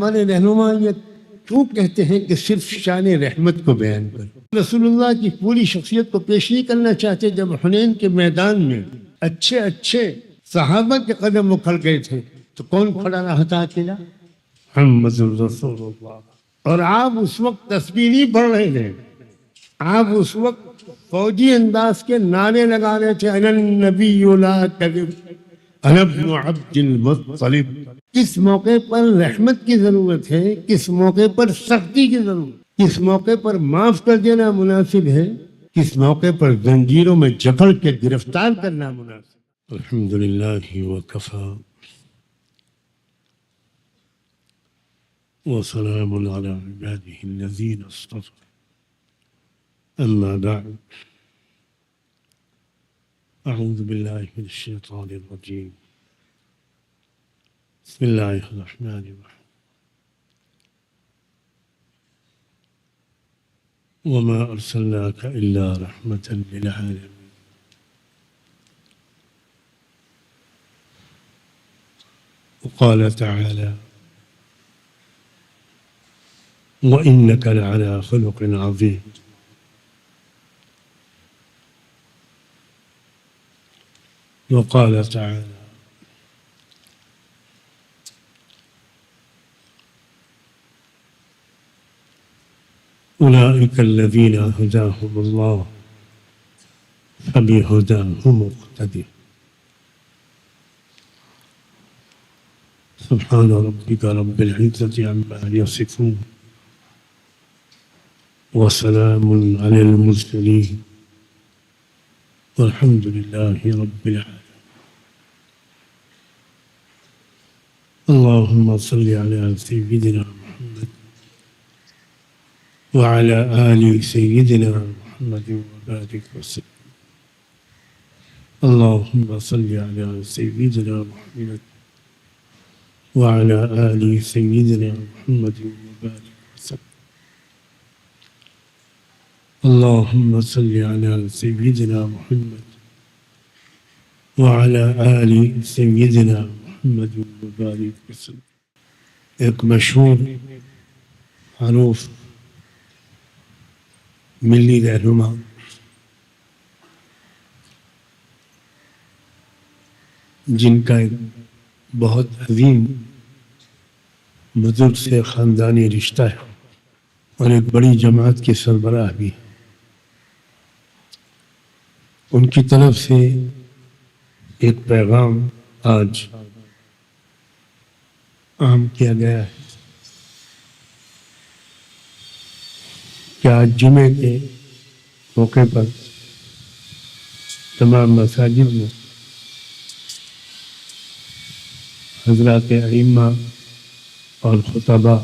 ہمارے رہنما یہ کیوں کہتے ہیں کہ صرف شان رحمت کو بیان کر؟ رسول اللہ کی پوری شخصیت کو پیش نہیں کرنا چاہتے؟ جب حنین کے میدان میں اچھے اچھے صحابہ کے قدم اکھڑ گئے تھے تو کون کھڑا رہا تھا اکیلا؟ محمد رسول اللہ. اور آپ اس وقت تسبیح نہیں پڑھ رہے تھے، آپ اس وقت فوجی انداز کے نعرے لگا رہے تھے، انا النبی لا کذب انا ابن عبد المطلب. کس موقع پر رحمت کی ضرورت ہے، کس موقع پر سختی کی ضرورت، کس موقع پر معاف کر دینا مناسب ہے، کس موقع پر زنجیروں میں جکڑ کے گرفتار کرنا مناسب. الحمدللہ وکفا وسلام علی عباده الذین اصطفى. اما بعد، اعوذ باللہ من الشیطان الرجیم. بسم اللہ الرحمن الرحیم. وما ارسلناک الا رحمة للعالمین. وقال تعالى وإنك لعلى خلق عظيم. وقال تعالى أولئك الذين هداهم الله فبهداه مقتدي. سبحان ربك رب العزة عما يصفون وسلام على المرسلين والحمد لله رب العالمين. اللهم صل على سيدنا محمد وعلى آل سيدنا محمد وبارك وسلم. اللهم صل على سيدنا محمد وعلى آل سيدنا محمد وبارك وسلم. اللهم صل على سيدنا محمد وعلى آل سيدنا محمد وبارك وسلم. ایک مشہور معروف ملی رہنما جن کا ایک بہت عظیم بزرگ سے خاندانی رشتہ ہے اور ایک بڑی جماعت کے سربراہ بھی، ان کی طرف سے ایک پیغام آج عام کیا گیا ہے کہ آج جمعے کے موقع پر تمام مساجد میں حضرات ائمہ اور خطباء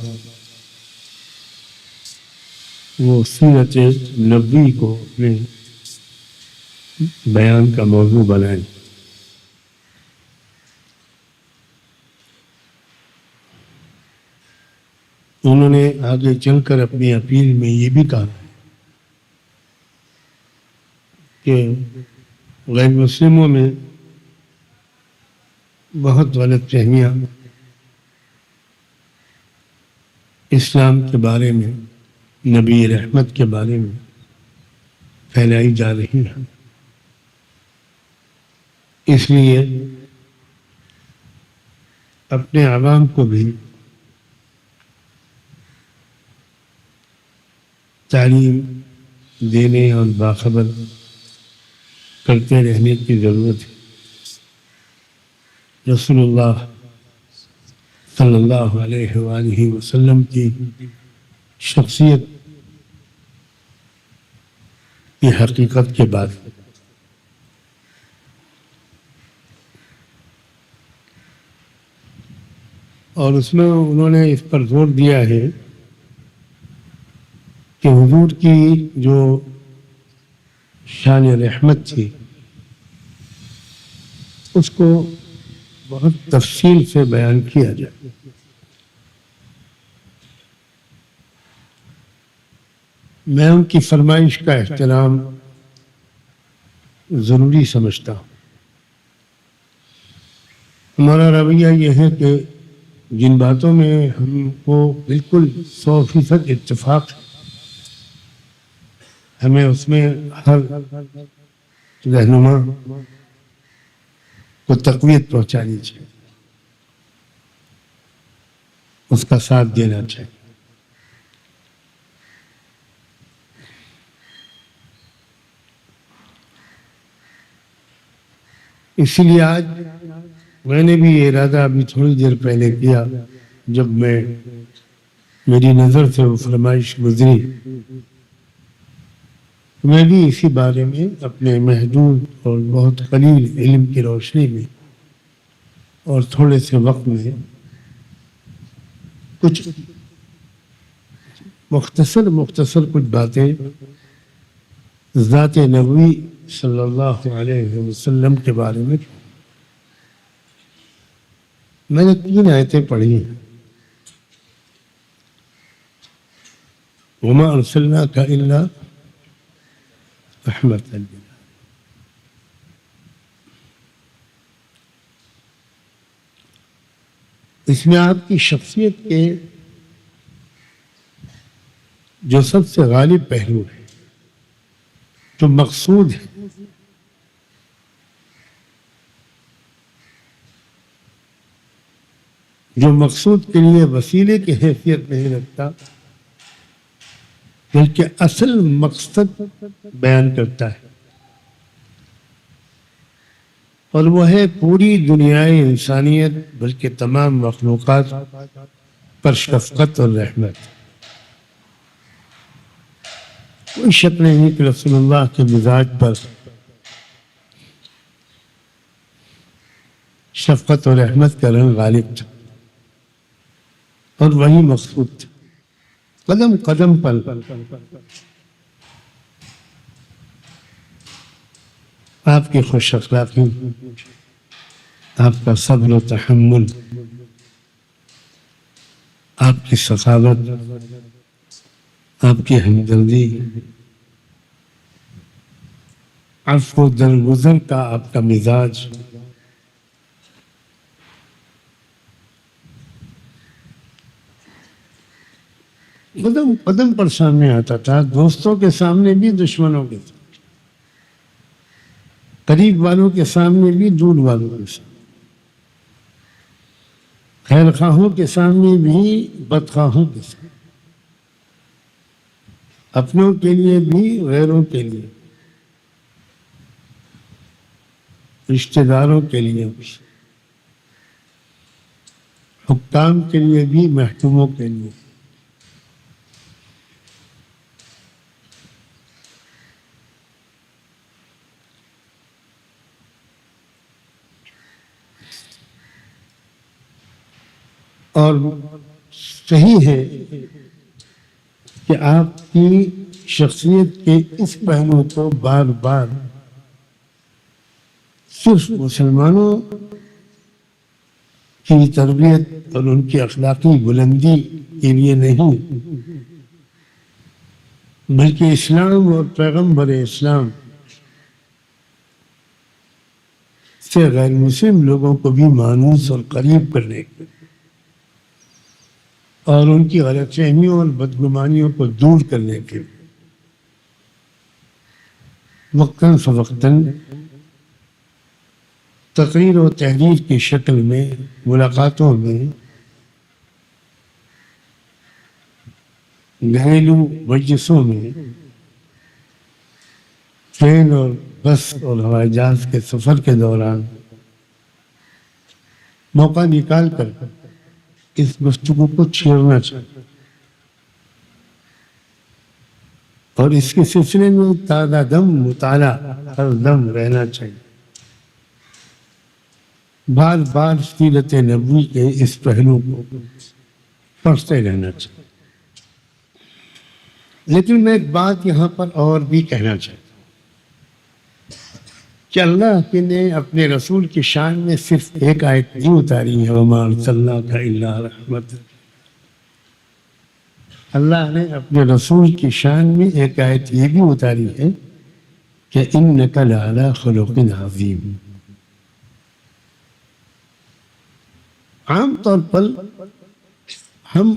وہ سیرت نبوی کو اپنے بیان کا موضوع بنائیں. انہوں نے آگے چل کر اپنی اپیل میں یہ بھی کہا کہ غیر مسلموں میں بہت غلط فہمیاں اسلام کے بارے میں، نبی رحمت کے بارے میں پھیلائی جا رہی ہیں. اس لیے اپنے عوام کو بھی تعلیم دینے اور باخبر کرتے رہنے کی ضرورت ہے. رسول اللہ صلی اللہ علیہ وآلہ وسلم کی شخصیت کی حقیقت کے بعد اور اس میں انہوں نے اس پر زور دیا ہے کہ حضور کی جو شان رحمت تھی اس کو بہت تفصیل سے بیان کیا جائے. میں ان کی فرمائش کا احترام ضروری سمجھتا ہوں. ہمارا رویہ یہ ہے کہ جن باتوں میں ہم کو بالکل 100% اتفاق ہے، ہمیں اس میں ہر رہنما کو تقویت پہنچانی چاہیے، اس کا ساتھ دینا چاہیے۔ اسی لیے آج میں نے بھی یہ ارادہ ابھی تھوڑی دیر پہلے کیا، جب میری نظر سے وہ فرمائش گزری، میں بھی اسی بارے میں اپنے محدود اور بہت قلیل علم کی روشنی میں اور تھوڑے سے وقت میں کچھ مختصر کچھ باتیں ذات نبوی صلی اللہ علیہ وسلم کے بارے میں میں نے 3 آیتیں پڑھی ہیں۔ وما ارسلناک الا رحمۃ للعالمین۔ اس میں آپ کی شخصیت کے جو سب سے غالب پہلو ہے، جو مقصود ہے، جو مقصود کے لیے وسیلے کی حیثیت نہیں رکھتا بلکہ اصل مقصد بیان کرتا ہے، اور وہ ہے پوری دنیائے انسانیت بلکہ تمام مخلوقات پر شفقت اور رحمت۔ کوئی شک نہیں کہ رسول اللہ کے مزاج پر شفقت اور رحمت کا رنگ غالب تھا، اور وہی مقصود تھا۔ قدم قدم پر آپ کی خوش اخلاقی، آپ کا صبر و تحمل، آپ کی سخاوت، آپ کی ہمدردی، عفو و درگزر کا آپ کا مزاج، قدم قدم پر سامنے آتا تھا، دوستوں کے سامنے بھی، دشمنوں کے سامنے، قریب والوں کے سامنے بھی، دور والوں کے سامنے، خیر خواہوں کے سامنے بھی، بدخواہوں کے سامنے، اپنوں کے لیے بھی، غیروں کے لیے، رشتہ داروں کے لیے بھی، حکام کے لیے بھی، محکوموں کے لیے۔ اور صحیح ہے کہ آپ کی شخصیت کے اس پہلو کو بار بار صرف مسلمانوں کی تربیت اور ان کی اخلاقی بلندی کے لیے نہیں، بلکہ اسلام اور پیغمبر اسلام سے غیر مسلم لوگوں کو بھی مانوس اور قریب کرنے کے اور ان کی غلط فہمیوں اور بدگمانیوں کو دور کرنے کے لیے وقتاً فوقتاً تقریر و تحریر کی شکل میں، ملاقاتوں میں، گھریلو مجلسوں میں، ٹرین اور بس اور ہوائی جہاز کے سفر کے دوران موقع نکال کر اس گفتگو کو چھیڑنا چاہیے، اور اس کے سلسلے میں تازہ دم مطالعہ ہر دم رہنا چاہیے، بار بار سیرت نبوی کے اس پہلو کو پڑھتے رہنا چاہیے۔ لیکن میں ایک بات یہاں پر اور بھی کہنا چاہتا ہوں کہ اللہ نے اپنے رسول کی شان میں صرف ایک آیت نہیں اتاری ہے، وَمَا أَرْسَلْنَاكَ إِلَّا رَحْمَةً۔ اللہ نے اپنے رسول کی شان میں ایک آیت یہ بھی اتاری ہے کہ إِنَّكَ لَعَلَىٰ خُلُقٍ عَظِيمٍ۔ عام طور پر ہم